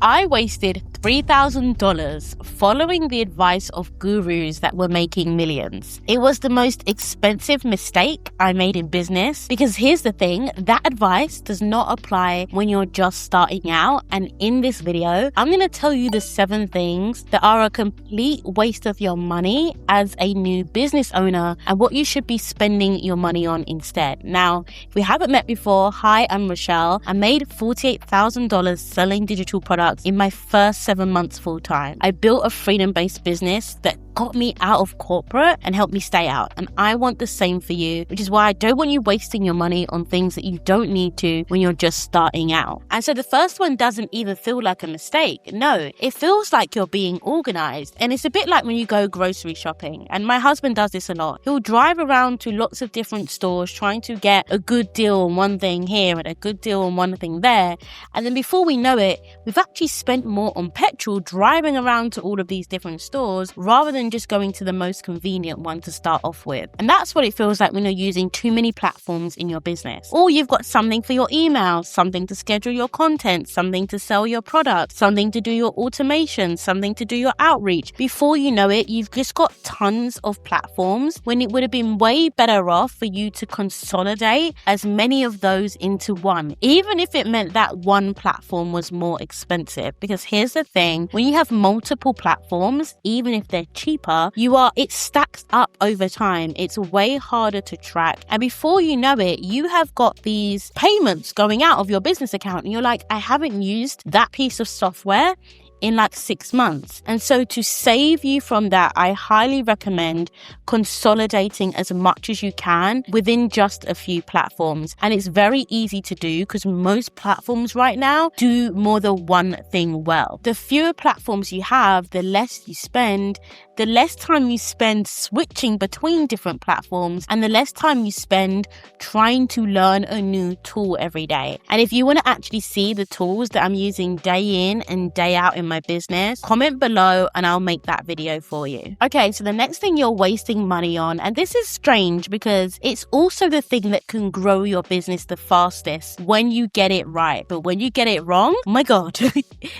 I wasted $3,000 following the advice of gurus that were making millions. It was the most expensive mistake I made in business because here's the thing, that advice does not apply when you're just starting out. And in this video, I'm going to tell you the 7 things that are a complete waste of your money as a new business owner and what you should be spending your money on instead. Now, if we haven't met before, hi, I'm Rochelle. I made $48,000 selling digital products in my first 7 months full time. I built a freedom-based business that got me out of corporate and helped me stay out. And I want the same for you, which is why I don't want you wasting your money on things that you don't need to when you're just starting out. And so the first one doesn't even feel like a mistake. No, it feels like you're being organized. And it's a bit like when you go grocery shopping. And my husband does this a lot. He'll drive around to lots of different stores trying to get a good deal on one thing here and a good deal on one thing there. And then before we know it, we've actually spent more on petrol driving around to all of these different stores rather than just going to the most convenient one to start off with. And that's what it feels like when you're using too many platforms in your business. Or you've got something for your email, something to schedule your content, something to sell your product, something to do your automation, something to do your outreach. Before you know it, you've just got tons of platforms when it would have been way better off for you to consolidate as many of those into one, even if it meant that one platform was more expensive. Because here's the thing, when you have multiple platforms, even if they're cheaper, it stacks up over time. It's way harder to track. And before you know it, you have got these payments going out of your business account and you're like, I haven't used that piece of software in like 6 months. And so to save you from that, I highly recommend consolidating as much as you can within just a few platforms. And it's very easy to do because most platforms right now do more than one thing well. The fewer platforms you have, the less you spend, the less time you spend switching between different platforms, and the less time you spend trying to learn a new tool every day. And if you want to actually see the tools that I'm using day in and day out in my business, comment below and I'll make that video for you. Okay, so the next thing you're wasting money on, and this is strange because it's also the thing that can grow your business the fastest when you get it right. But when you get it wrong, oh my God,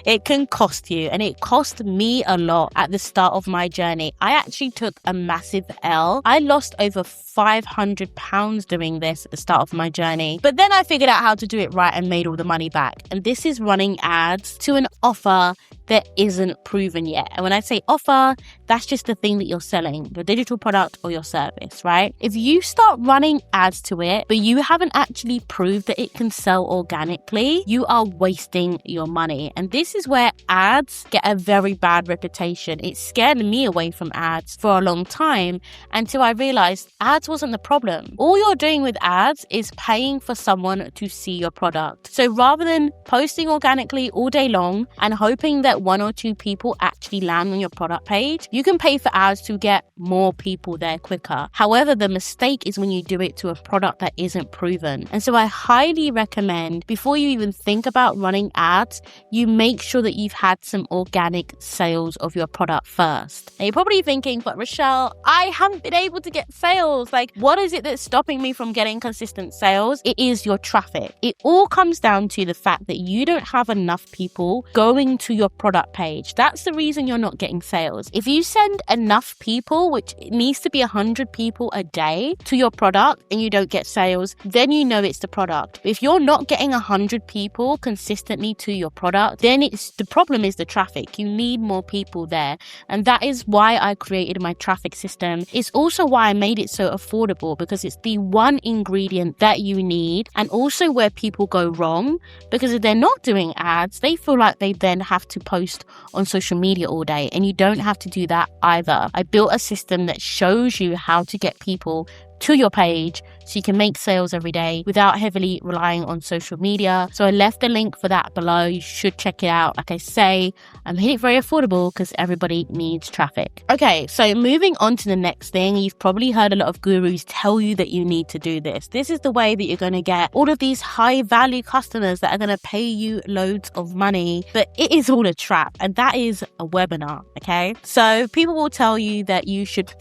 it can cost you. And it cost me a lot at the start of my journey. I actually took a massive L. I lost over 500 pounds doing this at the start of my journey. But then I figured out how to do it right and made all the money back. And this is running ads to an offer that isn't proven yet. And when I say offer, that's just the thing that you're selling, your digital product or your service, right? If you start running ads to it, but you haven't actually proved that it can sell organically, you are wasting your money. And this is where ads get a very bad reputation. It scared me away from ads for a long time until I realized ads wasn't the problem. All you're doing with ads is paying for someone to see your product. So rather than posting organically all day long and hoping that 1 or 2 people actually land on your product page, you can pay for ads to get more people there quicker. However, the mistake is when you do it to a product that isn't proven. And so I highly recommend before you even think about running ads, you make sure that you've had some organic sales of your product first. Now you're probably thinking, but Rochelle, I haven't been able to get sales. Like, what is it that's stopping me from getting consistent sales? It is your traffic. It all comes down to the fact that you don't have enough people going to your product page. That's the reason you're not getting sales. If you send enough people, which needs to be 100 people a day to your product and you don't get sales, then you know it's the product. If you're not getting 100 people consistently to your product, then the problem is the traffic. You need more people there. And that is why I created my traffic system. It's also why I made it so affordable, because it's the one ingredient that you need, and also where people go wrong, because if they're not doing ads, they feel like they then have to post on social media all day, and you don't have to do that either. I built a system that shows you how to get people to your page so you can make sales every day without heavily relying on social media. So I left the link for that below. You should check it out. Like I say, I made it very affordable because everybody needs traffic. Okay, so moving on to the next thing, you've probably heard a lot of gurus tell you that you need to do this. This is the way that you're going to get all of these high value customers that are going to pay you loads of money, but it is all a trap, and that is a webinar. Okay, so people will tell you that you should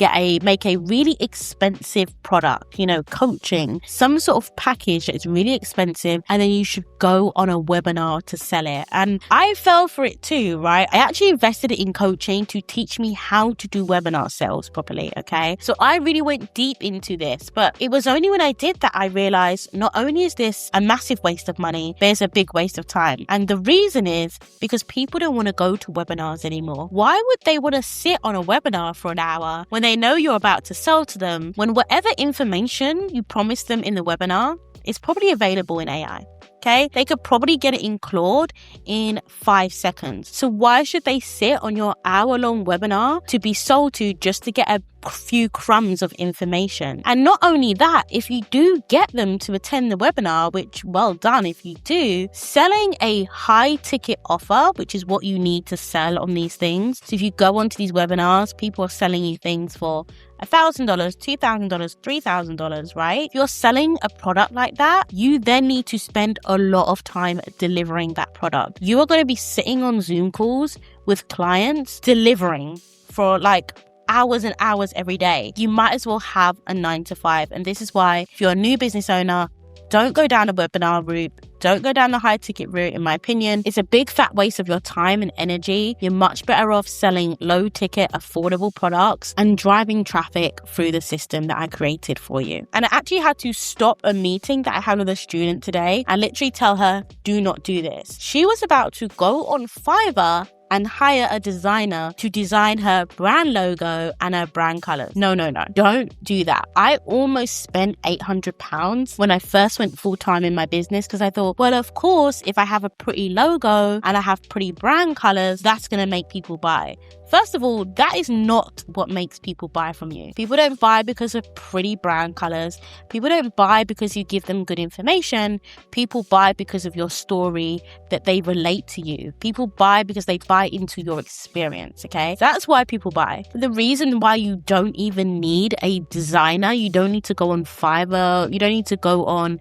make a really expensive product, coaching, some sort of package that is really expensive, and then you should go on a webinar to sell it. And I fell for it too, right? I actually invested it in coaching to teach me how to do webinar sales properly, okay? So I really went deep into this, but it was only when I did that I realized not only is this a massive waste of money, there's a big waste of time. And the reason is because people don't want to go to webinars anymore. Why would they want to sit on a webinar for an hour when they know you're about to sell to them, when whatever information you promised them in the webinar is probably available in AI? Okay, they could probably get it in Claude in 5 seconds. So why should they sit on your hour-long webinar to be sold to just to get a few crumbs of information? And not only that, if you do get them to attend the webinar, which well done if you do, selling a high ticket offer, which is what you need to sell on these things. So if you go onto these webinars, people are selling you things for $1,000, $2,000, $3,000, right? If you're selling a product like that, you then need to spend a lot of time delivering that product. You are going to be sitting on Zoom calls with clients delivering for hours and hours every day. You might as well have a 9-to-5. And this is why if you're a new business owner, don't go down a webinar route. Don't go down the high ticket route, in my opinion. It's a big fat waste of your time and energy. You're much better off selling low ticket, affordable products and driving traffic through the system that I created for you. And I actually had to stop a meeting that I had with a student today and literally tell her, do not do this. She was about to go on Fiverr and hire a designer to design her brand logo and her brand colors. No. Don't do that. I almost spent £800 when I first went full-time in my business because I thought, well, of course, if I have a pretty logo and I have pretty brand colors, that's going to make people buy. First of all, that is not what makes people buy from you. People don't buy because of pretty brand colors. People don't buy because you give them good information. People buy because of your story, that they relate to you. People buy because they buy into your experience, okay? That's why people buy. The reason why you don't even need a designer, you don't need to go on Fiverr, you don't need to go on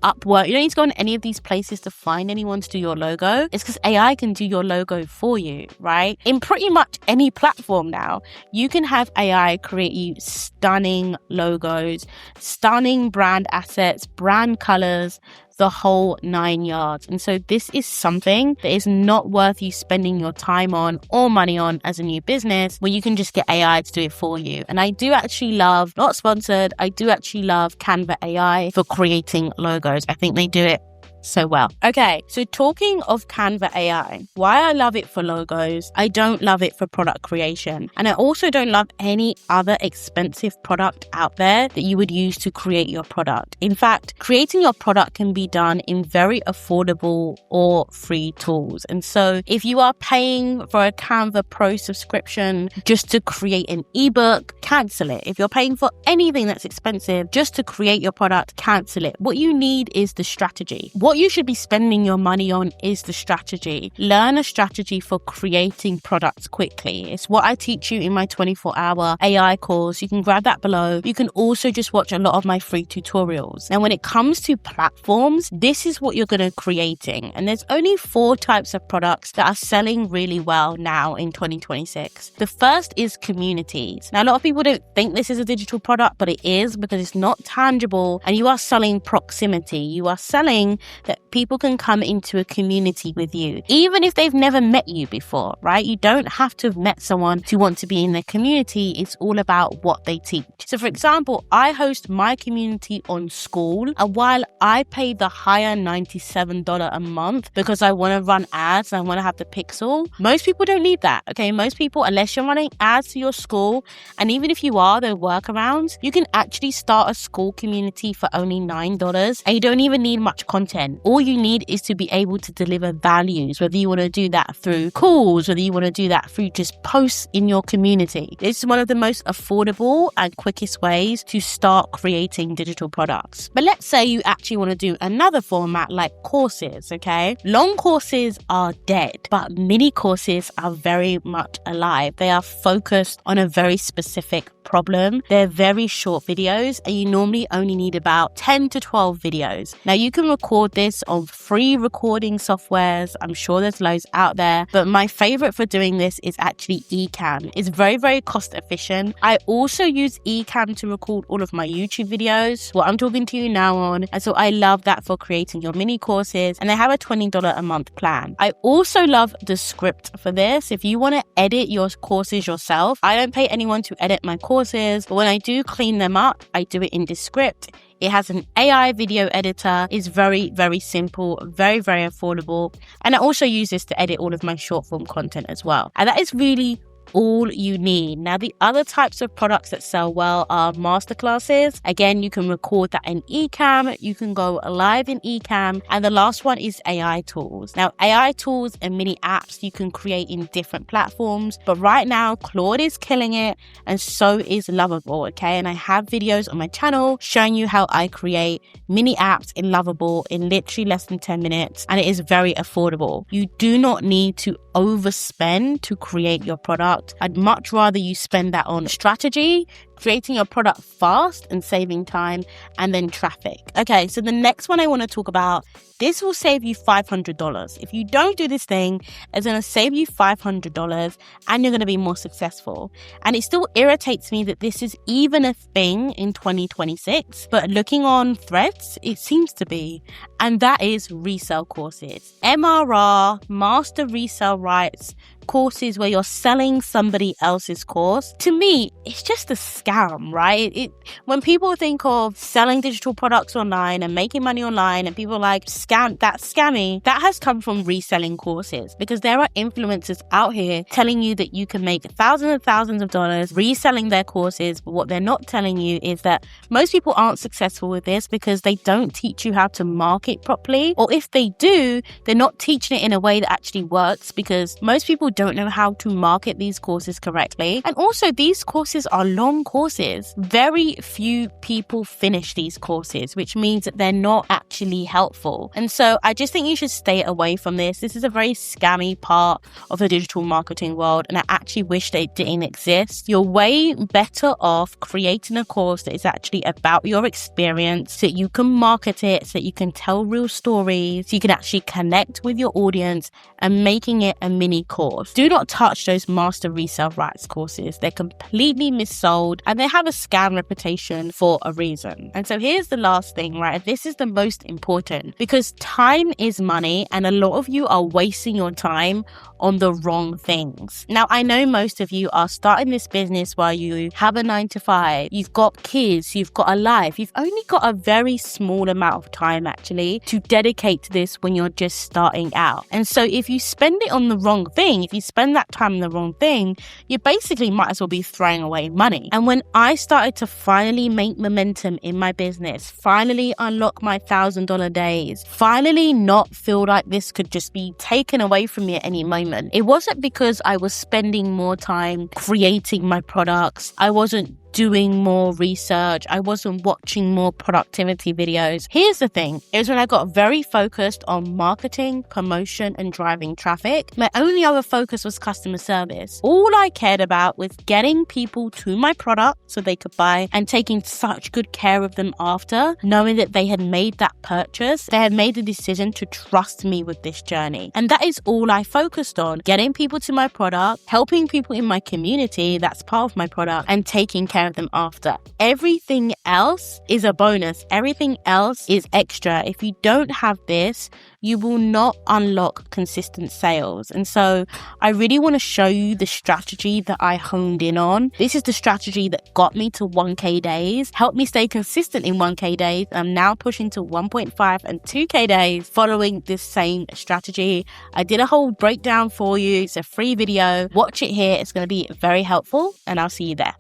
Upwork, you don't need to go on any of these places to find anyone to do your logo. It's because AI can do your logo for you, right? In pretty much any platform now, you can have AI create you stunning logos, stunning brand assets, brand colors, the whole 9 yards. And so this is something that is not worth you spending your time on or money on as a new business, where you can just get AI to do it for you. And I do actually love, not sponsored, I do actually love Canva AI for creating logos. I think they do it so well. Okay, so talking of Canva AI, why I love it for logos, I don't love it for product creation. And I also don't love any other expensive product out there that you would use to create your product. In fact, creating your product can be done in very affordable or free tools. And so if you are paying for a Canva Pro subscription just to create an ebook, cancel it. If you're paying for anything that's expensive just to create your product, cancel it. What you need is the strategy. What you should be spending your money on is the strategy. Learn a strategy for creating products quickly. It's what I teach you in my 24-hour AI course. You can grab that below. You can also just watch a lot of my free tutorials. Now, when it comes to platforms, this is what you're going to be creating. And there's only 4 types of products that are selling really well now in 2026. The first is communities. Now, a lot of people don't think this is a digital product, but it is, because it's not tangible and you are selling proximity. You are selling that people can come into a community with you, even if they've never met you before, right? You don't have to have met someone to want to be in their community. It's all about what they teach. So for example, I host my community on School, and while I pay the higher $97 a month because I want to run ads and I want to have the pixel, most people don't need that, okay? Most people, unless you're running ads to your school, and even if you are, there are workarounds, you can actually start a school community for only $9, and you don't even need much content. All you need is to be able to deliver values, whether you want to do that through calls, whether you want to do that through just posts in your community. It's one of the most affordable and quickest ways to start creating digital products. But let's say you actually want to do another format like courses, okay? Long courses are dead, but mini courses are very much alive. They are focused on a very specific problem. They're very short videos, and you normally only need about 10 to 12 videos. Now, you can record this this on free recording softwares. I'm sure there's loads out there, but my favorite for doing this is actually Ecamm. It's very, very cost efficient. I also use Ecamm to record all of my YouTube videos, what I'm talking to you now on. And so I love that for creating your mini courses. And they have a $20 a month plan. I also love the script for this. If you want to edit your courses yourself, I don't pay anyone to edit my courses, but when I do clean them up, I do it in Descript. It has an AI video editor. It's very, very simple, very, very affordable. And I also use this to edit all of my short form content as well. And that is really all you need. Now, the other types of products that sell well are masterclasses. Again, you can record that in Ecamm. You can go live in Ecamm. And the last one is AI tools. Now, AI tools and mini apps you can create in different platforms. But right now, Claude is killing it, and so is Lovable, okay? And I have videos on my channel showing you how I create mini apps in Lovable in literally less than 10 minutes. And it is very affordable. You do not need to overspend to create your product. I'd much rather you spend that on strategy, creating your product fast and saving time, and then traffic. Okay, so the next one I want to talk about, this will save you $500. If you don't do this thing, it's going to save you $500 and you're going to be more successful. And it still irritates me that this is even a thing in 2026, but looking on Threads, it seems to be. And that is resale courses. MRR, master resale rights, courses where you're selling somebody else's course. To me, it's just a scam, right? When people think of selling digital products online and making money online, and people are like, that's scammy, that has come from reselling courses, because there are influencers out here telling you that you can make thousands and thousands of dollars reselling their courses. But what they're not telling you is that most people aren't successful with this because they don't teach you how to market properly, or if they do, they're not teaching it in a way that actually works, because most people don't know how to market these courses correctly. And also, these courses are long courses. Very few people finish these courses, which means that they're not actually helpful. And so I just think you should stay away from this. This is a very scammy part of the digital marketing world, and I actually wish that it didn't exist. You're way better off creating a course that is actually about your experience, so that you can market it, so that you can tell real stories, so you can actually connect with your audience, and making it a mini course. Do not touch those master resale rights courses. They're completely missold and they have a scam reputation for a reason. And so here's the last thing, right? This is the most important, because time is money, and a lot of you are wasting your time on the wrong things. Now, I know most of you are starting this business while you have a 9-to-5, you've got kids, you've got a life, you've only got a very small amount of time actually to dedicate to this when you're just starting out. And so if you spend it on the wrong thing, if you spend that time on the wrong thing, you basically might as well be throwing away money. And when I started to finally make momentum in my business, finally unlock my $1,000 days, finally not feel like this could just be taken away from me at any moment, it wasn't because I was spending more time creating my products. I wasn't doing more research. I wasn't watching more productivity videos. Here's the thing. It was when I got very focused on marketing, promotion, and driving traffic. My only other focus was customer service. All I cared about was getting people to my product so they could buy, and taking such good care of them after, knowing that they had made that purchase. They had made the decision to trust me with this journey. And that is all I focused on. Getting people to my product, helping people in my community, that's part of my product, and taking care of them after. Everything else is a bonus. Everything else is extra. If you don't have this, you will not unlock consistent sales. And so I really want to show you the strategy that I honed in on. This is the strategy that got me to 1K days, helped me stay consistent in 1K days. I'm now pushing to 1.5 and 2K days following this same strategy. I did a whole breakdown for you. It's a free video. Watch it here. It's going to be very helpful, and I'll see you there.